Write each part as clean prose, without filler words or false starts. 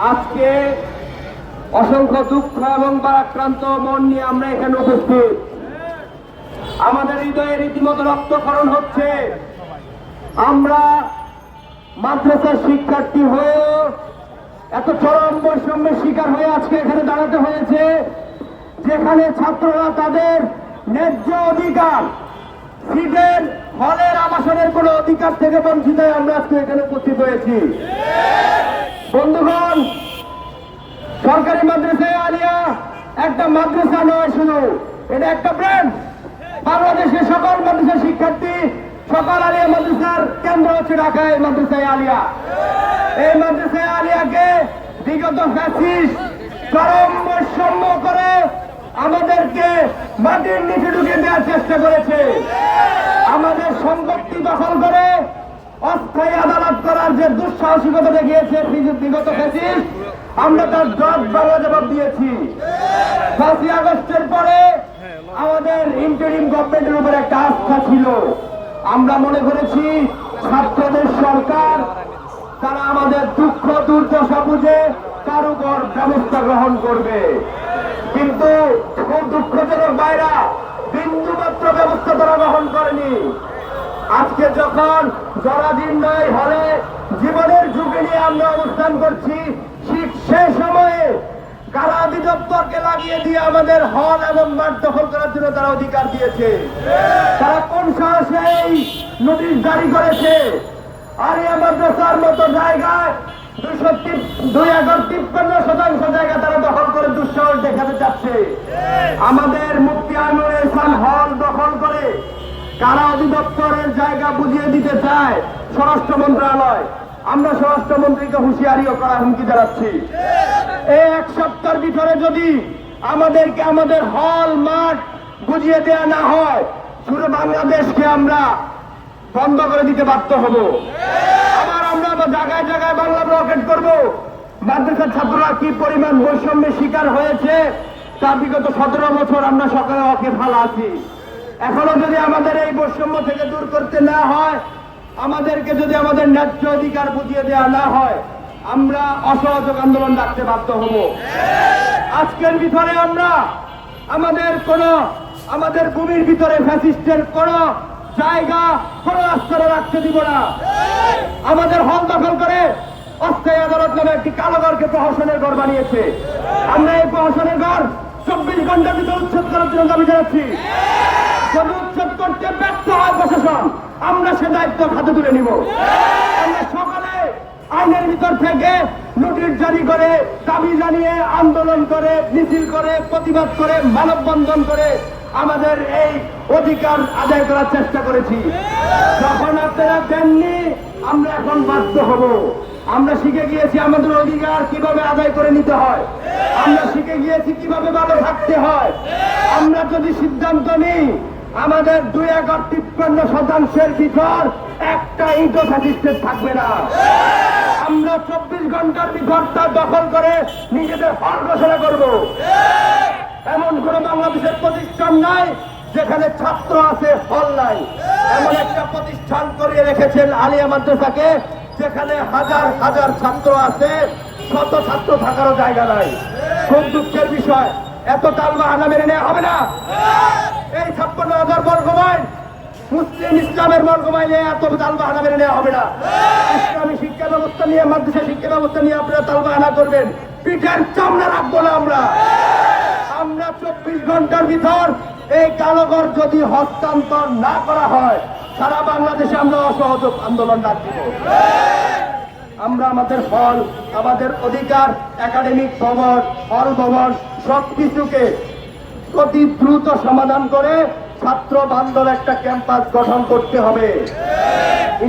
আজকে অসংখ্য দুঃখ এবং ভারাক্রান্ত মন নিয়ে আমরা এখানে উপস্থিত। আমাদের হৃদয়ে রীতিমতো রক্তক্ষরণ হচ্ছে। আমরা মাদ্রাসার শিক্ষার্থী হয়েও এত চরম বৈষম্যের শিকার হয়ে আজকে এখানে দাঁড়াতে হয়েছে, যেখানে ছাত্ররা তাদের ন্যায্য অধিকার, সিটের হলের আবাসনের কোনো অধিকার থেকে বঞ্চিত হয়ে আমরা আজকে এখানে উপস্থিত হয়েছি। বন্ধুগণ, সরকারি মাদ্রাসায় আলিয়া একটা মাদ্রাসা নয়, শুধু এটা একটা ব্র্যান্ড। বাংলাদেশের সকল মাদ্রাসার শিক্ষার্থী, সকল আলিয়া মাদ্রাসার কেন্দ্র হচ্ছে ঢাকায় মাদ্রাসায় আলিয়া। এই মাদ্রাসায় আলিয়াকে বিগত ফ্যাসিস্ট চরম বৈষম্য করে আমাদেরকে মাটির নিচে ঢুকিয়ে দেওয়ার চেষ্টা করেছে। আমাদের সম্পত্তি দখল করে অস্থায়ী আদালত করার যে দুঃসাহসিকতা দেখিয়েছে বিগত ফ্যাসিস্ট, আমরা তার জবাব বাংলা জবাব দিয়েছি। 5ই আগস্টের পরে আমাদের ইন্টারিম গভর্নমেন্টের উপর একটা আস্থা ছিল। আমরা মনে করেছি ছাত্রদের সরকার, তারা আমাদের দুঃখ দুর্দশা বুঝে তার উপর ব্যবস্থা গ্রহণ করবে। কিন্তু খুব দুঃখজনক বাইরা বিন্দুমাত্র ব্যবস্থা তারা গ্রহণ করেনি। আজকে যখন জরাজীর্ণই হলে জীবনের ঝুঁকি নিয়ে আমরা অবস্থান করছি, ঠিক সেই সময়ে কারা অধিদপ্তরকে লাগিয়ে দিয়ে আমাদের হল এবং মাঠ দখল করার জন্য তারা অধিকার দিয়েছে। তারা কোন সাহসে এই নোটিশ জারি করেছে? আলিয়া মাদ্রাসার মতো জায়গায় 2 একর 53% জায়গা তারা দখল করে দুঃসাহস দেখাতে চাচ্ছে। আমাদের মুফতি আনোয়ার ইহসান হল দখল করে কারা অধিদপ্তরের জায়গা বুঝিয়ে দিতে চায় স্বরাষ্ট্র মন্ত্রণালয়। আমরা স্বরাষ্ট্রমন্ত্রীকে হুঁশিয়ারিও করার হুমকি জানাচ্ছি। এই 1 সপ্তাহের ভিতরে যদি আমাদেরকে আমাদের হল মাঠ বুঝিয়ে দেওয়া না হয়, পুরো বাংলাদেশকে আমরা বন্ধ করে দিতে বাধ্য হব। আবার আমরা জায়গায় জায়গায় বাংলা ব্লকেট করব। মাদ্রাসার ছাত্ররা কি পরিমাণ বৈষম্যের শিকার হয়েছে তা বিগত 17 বছর আমরা সকালে অকে ফালা আছি। এখনো যদি আমাদের এই বৈষম্য থেকে দূর করতে না হয়, আমাদেরকে যদি আমাদের ন্যায্য অধিকার বুঝিয়ে দেওয়া না হয়, আমরা অসহযোগ আন্দোলন ডাকতে বাধ্য হব। আজকের ভিতরে আমরা আমাদের ভূমির ভিতরে ফ্যাসিস্টের কোন জায়গা, কোন আস্তরে রাখতে দিব না। আমাদের হল দখল করে অস্থায়ী আদালত নামে একটি কালো ঘরকে প্রহসনের ঘর বানিয়েছে। আমরা এই প্রহসনের ঘর 24 ঘন্টার ভিতরে উচ্ছেদ করার জন্য দাবি জানাচ্ছি। যদি উচ্ছেদ করতে ব্যর্থ হয় প্রশাসন, আমরা সে দায়িত্ব হাতে তুলে নিব। আমরা সকালে আইনের ভিতর থেকে নোটিশ জারি করে, দাবি জানিয়ে, আন্দোলন করে, মিছিল করে, প্রতিবাদ করে, মানববন্ধন করে আমাদের এই অধিকার আদায় করার চেষ্টা করেছি। যখন আপনারা দেননি, আমরা এখন বাধ্য হব। আমরা শিখে গিয়েছি আমাদের অধিকার কিভাবে আদায় করে নিতে হয়। আমরা শিখে গিয়েছি কিভাবে ভালো থাকতে হয়। আমরা যদি সিদ্ধান্ত নিই, আমাদের 2 একর 53% ভিতর একটা ইটও ফ্যাসিস্টের থাকবে না। আমরা 24 ঘন্টার ভিতর তা দখল করে নিজেদের হল ঘোষণা করব। এমন কোন বাংলাদেশের প্রতিষ্ঠান নাই যেখানে ছাত্র আছে, হল নাই। এমন একটা প্রতিষ্ঠান করিয়ে রেখেছেন আলিয়া মাদ্রাসাকে, যেখানে হাজার হাজার ছাত্র আছে, শত ছাত্র থাকারও জায়গা নাই। খুব দুঃখের বিষয়, এত তালবাহানা মেনে নেওয়া হবে না। এই 56,000 বর্গমাইল মুসলিম ইসলামের বর্গমাইলে এত তালবাহানা মেনে নেওয়া হবে না। ইসলামী শিক্ষা ব্যবস্থা নিয়ে, মাদ্রাসা শিক্ষা ব্যবস্থা নিয়ে আপনারা তালবাহানা করবেন, পিঠের চামড়া রাখবো না আমরা। 24 ঘন্টার ভিতর এই কালোঘর যদি হস্তান্তর না করা হয়, সারা বাংলাদেশে আমরা অসহযোগ আন্দোলন ডাকব। আমরা আমাদের হল, আমাদের অধিকার, একাডেমিক ভবন, হল ভবন সবকিছুকে অতি দ্রুত সমাধান করে ছাত্র বান্ধব একটা ক্যাম্পাস গঠন করতে হবে।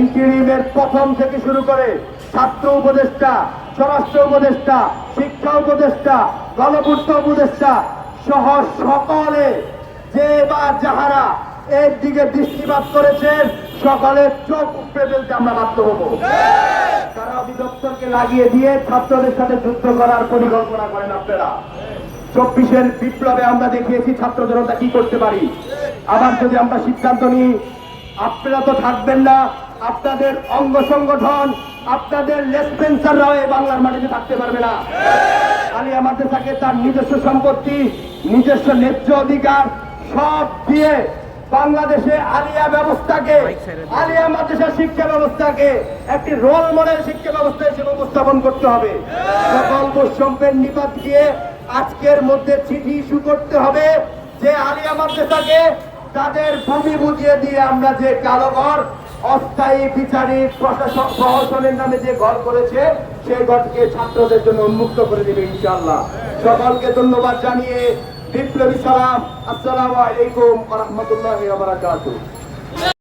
ইন্টারিমের প্রথম থেকে শুরু করে ছাত্র উপদেষ্টা, স্বরাষ্ট্র উপদেষ্টা, শিক্ষা উপদেষ্টা, গণপূর্ত উপদেষ্টা সহ সকলে যে বা যাহারা এর দিকে দৃষ্টিপাত করেছেন, সকলের চোখ উপড়ে ফেলতে আমরা বাধ্য হব। কারা অধিদপ্তরকে লাগিয়ে দিয়ে ছাত্রদের সাথে যুদ্ধ করার পরিকল্পনা করেন আপনারা। 24-এর বিপ্লবে আমরা দেখিয়েছি ছাত্র জনতা কি করতে পারি। আবার যদি আমরা সিদ্ধান্ত নিই, আপনারা তো থাকবেন না, আপনাদের অঙ্গ সংগঠন, আপনাদের লেসপেন্সাররাও এই বাংলার মাটিতে থাকতে পারবে না। আলিয়া মাদ্রাসাকে তার নিজস্ব সম্পত্তি, নিজস্ব ন্যায্য অধিকার সব দিয়ে বাংলাদেশে আলিয়া ব্যবস্থাকে, আলিয়া মাদ্রাসা শিক্ষা ব্যবস্থাকে একটি রোল মডেল শিক্ষা ব্যবস্থা হিসেবে উপস্থাপন করতে হবে। সকল বৈষম্যের নিপাত দিয়ে আজকের মধ্যে চিঠি ইস্যু করতে হবে যে আলিয়া মাদ্রাসাকে তাদের ভূমি বুঝিয়ে দিয়ে আমরা যে কালো ঘর, অস্থায়ী বিচারিক প্রশাসনের নামে যে ঘর করেছে সেই ঘরকে ছাত্রদের জন্য উন্মুক্ত করে দেবে ইনশাআল্লাহ। সকলকে ধন্যবাদ জানিয়ে বিপ্লবী সালাম, আসসালামু আলাইকুম ওয়া রাহমাতুল্লাহি ওয়া বারাকাতুহু।